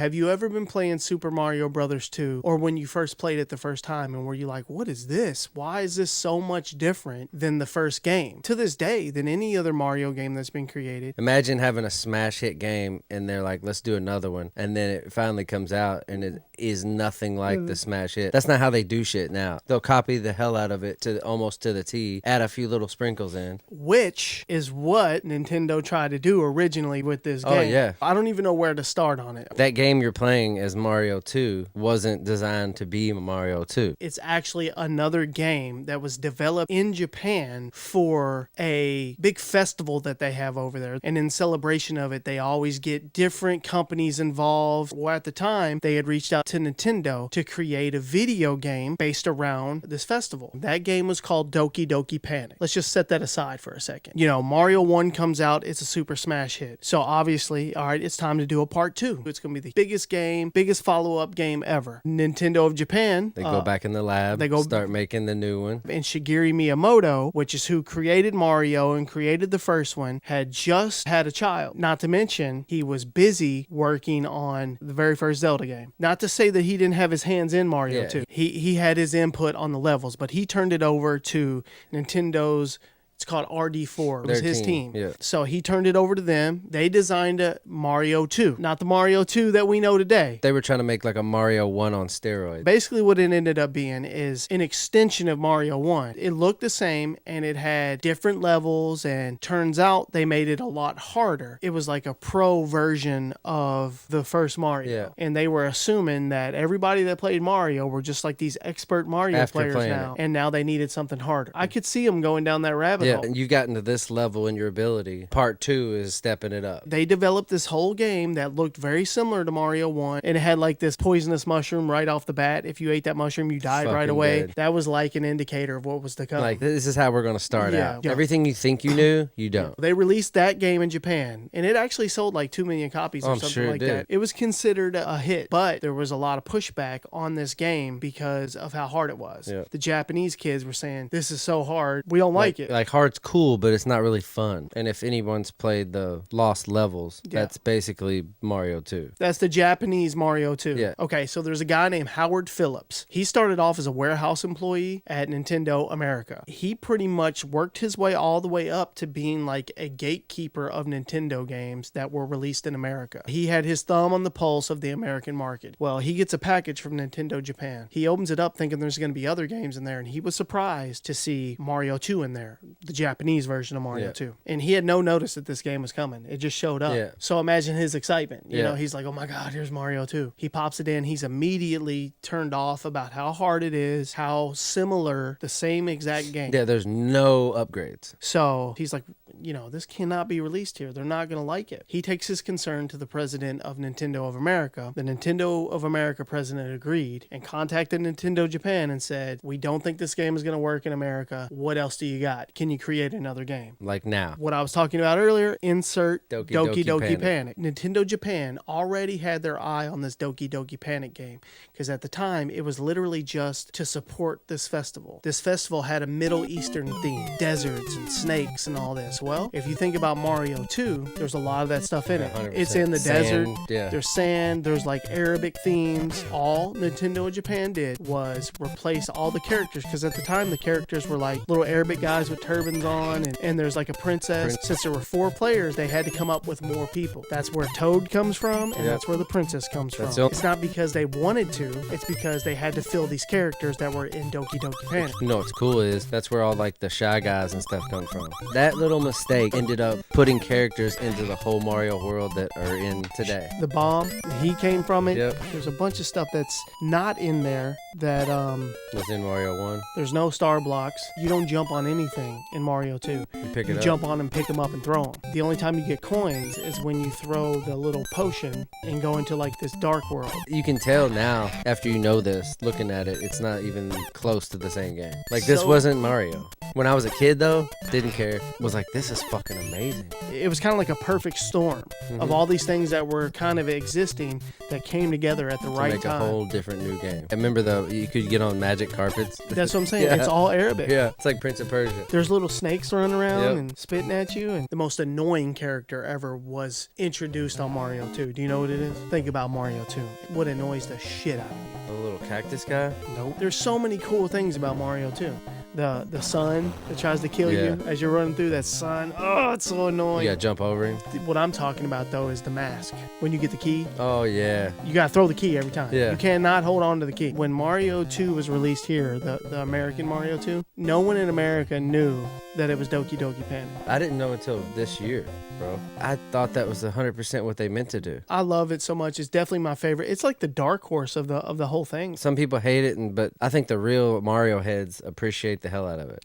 have you ever been playing Super Mario Brothers 2, or when you first played it the first time, and were you like, what is this? Why is this so much different than the first game? To this day, than any other Mario game that's been created. Imagine having a smash hit game and they're like, let's do another one. And then it finally comes out and it is nothing like the smash hit. That's not how they do shit now. They'll copy the hell out of it to almost to the T, add a few little sprinkles in. Which is what Nintendo tried to do originally with this game. Oh, yeah. I don't even know where to start on it. That game you're playing as Mario 2 wasn't designed to be Mario 2. It's actually another game that was developed in Japan for a big festival that they have over there. And in celebration of it, they always get different companies involved. Well, at the time, they had reached out to Nintendo to create a video game based around this festival. That game was called Doki Doki Panic. Let's just set that aside for a second. You know, Mario 1 comes out, it's a super smash hit. So obviously, all right, it's time to do a part 2. It's going to be the biggest game, biggest follow-up game ever. Nintendo of Japan. They go back in the lab, start making the new one. And Shigeru Miyamoto, which is who created Mario and created the first one, had just had a child. Not to mention, he was busy working on the very first Zelda game. Not to say that he didn't have his hands in Mario 2. He had his input on the levels, but he turned it over to Nintendo's. It's called RD4. It was his team. Yeah. So he turned it over to them. They designed a Mario 2. Not the Mario 2 that we know today. They were trying to make like a Mario 1 on steroids. Basically what it ended up being is an extension of Mario 1. It looked the same and it had different levels, and turns out they made it a lot harder. It was like a pro version of the first Mario. Yeah. And they were assuming that everybody that played Mario were just like these expert Mario players now. And now they needed something harder. I could see them going down that rabbit hole. And you've gotten to this level in your ability. Part 2 is stepping it up. They developed this whole game that looked very similar to Mario 1, and it had like this poisonous mushroom right off the bat. If you ate that mushroom, you died right away. Dead. That was like an indicator of what was to come. Like, this is how we're going to start out. Yeah. Everything you think you knew, you don't. They released that game in Japan, and it actually sold like 2 million copies or something like that. It was considered a hit, but there was a lot of pushback on this game because of how hard it was. Yeah. The Japanese kids were saying, this is so hard, we don't like it. Like, hard's cool, but it's not really fun. And if anyone's played the Lost Levels, that's basically Mario 2. That's the Japanese Mario 2. Yeah. Okay, so there's a guy named Howard Phillips. He started off as a warehouse employee at Nintendo America. He pretty much worked his way all the way up to being like a gatekeeper of Nintendo games that were released in America. He had his thumb on the pulse of the American market. Well, he gets a package from Nintendo Japan. He opens it up thinking there's going to be other games in there, and he was surprised to see Mario 2 in there, the Japanese version of Mario 2. And he had no notice that this game was coming. It just showed up. Yeah. So imagine his excitement. You know, he's like, oh my God, here's Mario 2. He pops it in. He's immediately turned off about how hard it is, how similar, the same exact game. Yeah, there's no upgrades. So he's like, you know, this cannot be released here. They're not going to like it. He takes his concern to the president of Nintendo of America. The Nintendo of America president agreed and contacted Nintendo Japan and said, we don't think this game is going to work in America. What else do you got? Can you create another game? Like now. What I was talking about earlier, insert Doki Doki Panic. Nintendo Japan already had their eye on this Doki Doki Panic game because at the time, it was literally just to support this festival. This festival had a Middle Eastern theme, deserts and snakes and all this. Well, if you think about Mario 2, there's a lot of that stuff in it. 100%. It's in the desert. Yeah. There's sand. There's like Arabic themes. All Nintendo of Japan did was replace all the characters because at the time, the characters were like little Arabic guys with turbans on, and there's like a princess. Since there were 4 players, they had to come up with more people. That's where Toad comes from, and that's where the princess comes from. It's not because they wanted to, it's because they had to fill these characters that were in Doki Doki Panic. You know what's cool is that's where all like the Shy Guys and stuff come from. That little mistake ended up putting characters into the whole Mario world that are in today. The bomb, he came from it. Yep. There's a bunch of stuff that's not in there that was in Mario 1. There's no star blocks. You don't jump on anything in Mario 2. You pick it up. Jump on them, pick them up, and throw them. The only time you get coins is when you throw the little potion and go into like this dark world. You can tell now, after you know this, looking at it, it's not even close to the same game. Like, this wasn't Mario. When I was a kid, though, didn't care. Was like, this is fucking amazing. It was kind of like a perfect storm of all these things that were kind of existing that came together at the To right make time. a whole different new game. I remember, though, you could get on magic carpets. That's what I'm saying. Yeah. It's all Arabic. Yeah, it's like Prince of Persia. There's little snakes running around Yep. and spitting at you. And the most annoying character ever was introduced on Mario 2. Do you know what it is? Think about Mario 2. What annoys the shit out of you? The little cactus guy. Nope. There's so many cool things about Mario 2. The sun that tries to kill you as you're running through that sun. Oh, it's so annoying. You gotta jump over him. What I'm talking about, though, is the mask. When you get the key, Oh, yeah. you gotta throw the key every time. Yeah. You cannot hold on to the key. When Mario 2 was released here, the American Mario 2, no one in America knew that it was Doki Doki Panic. I didn't know until this year, bro. I thought that was 100% what they meant to do. I love it so much. It's definitely my favorite. It's like the dark horse of the whole thing. Some people hate it, but I think the real Mario heads appreciate the hell out of it.